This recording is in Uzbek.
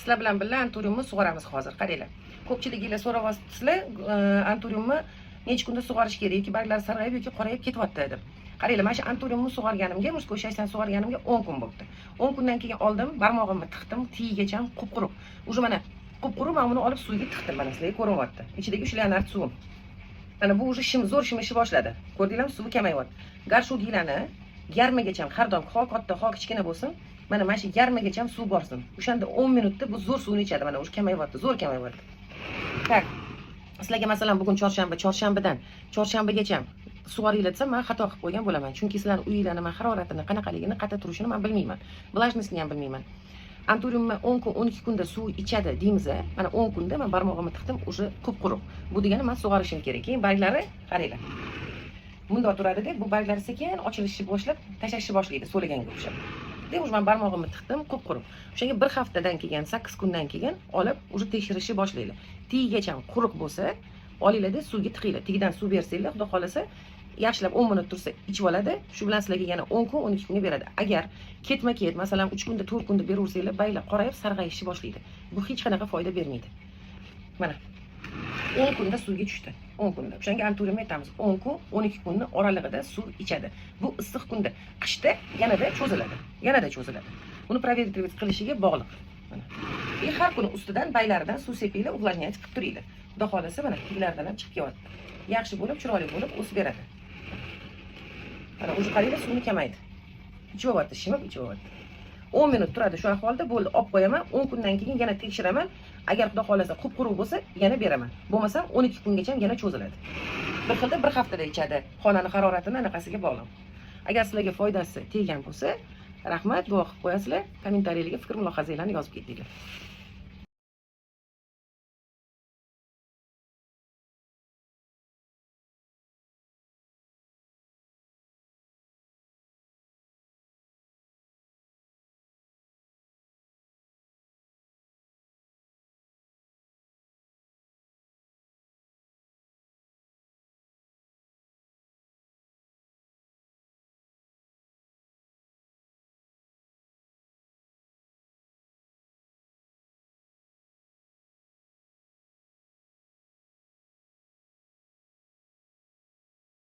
Sizlar bilan birga anturiumni sug'oramiz hozir. Qaranglar. Ko'pchiliginglar so'rayapsizlar, anturiumni necha kunda sug'orish kerak yoki barglari sarg'ayib yoki qorayib ketyapti deb. Qaranglar, mana shu anturiumni sug'organimga, murskoy shashdan sug'organimga 10 kun bo'ldi. 10 kundan keyin oldim, barmog'imni tiqdim, tiyigacham qup-quruq. Уже mana qup-quruq, men buni olib suvga tiqdim, mana sizlarga ko'rinyapti. Ichidagi ushlanlar suv. Mana bu уже zo'r shimishi boshladi. Ko'rdinglarmi, suvi kamayyapti. Garshuginglarni yarmigacham har doim xoh katta, xoh kichkina bo'lsin. Mana shu yarmigacham suv borsin. O'shanda 10 minutda bu zo'r suvni ichadi. Mana o'sha kamayyapti, zo'r kamayyapti. Tak. Sizlarga masalan bugun chorshanba, chorshanbadan chorshanbagacha sug'oringlar desam, men xato qilib qo'ygan bo'laman. Chunki sizlar uyingizda nima haroratini, qanaqaligini, qayerda turishini men bilmayman. Влажностini ham bilmayman. Anturiumni 10 kun, 12 kunda suv ichadi deymiz. Mana 10 kunda men barmog'imni tiqdim, уже qup-quruq. Bu degani men sug'orishim kerak. Keyin barglari qaranglar. Bunda turadi-da, bu barglari sekin ochilishni boshlab, tashlashni boshlaydi, so'laganga o'xshab. Deb men barmog'imni tiqdim, qup-quruq. O'shanga bir haftadan keyin, 8 kundan keyin olib, уже tekshirishni boshlaydi. Tiygacha quruq bo'lsa, olinglar-da, suvga tiqinglar. Tigidan suv bersanglar, xudo xolasa, yaxshilab 10 minut tursa ichib oladi. Shu bilan sizlarga yana 10 kun, 12 kunga beradi. Agar ketma-ket, masalan, 3 kunda, 4 kunda beraversanglar, baylar qorayib, sarg'ayishni boshlaydi. Bu hech qanaqa foyda bermaydi. Mana 10 kunda suvga tushdi. 10 kunda. O'shanga anturium aytamiz. 10 kun, 12 kunni oralig'ida suv ichadi. Bu issiq kunda. Qishda yanada cho'ziladi. Yanada cho'ziladi. Buni provetривать qilishiga bog'liq. Mana. Har kuni ustidan baylaridan suv sepinglar, увлажнять qilib turinglar. Xudo xolasa, mana tiglaridan ham chiqib kelyapti. Yaxshi bo'lib, chiroyli bo'lib o'sib beradi. Mana o'sha qaranglar, suvni kamaydi. Ichivyapti, shimib ichivyapti. 10 minut turadi shu ahvolda, bo'ldi, olib qo'yaman. 10 kundan keyin yana tekshiraman. Agar xudo xolasa qup-quruq bo'lsa, yana beraman. Bo'lmasa 12 kungacha yana cho'ziladi. Bir xilda bir haftada ichadi. Xonani haroratini anaqasiga bog'liq. Agar sizlarga foydasi teggan bo'lsa, rahmat, duo qilib qo'yasizlar. Kommentariylarga fikr mulohazanglarni yozib ketinglar.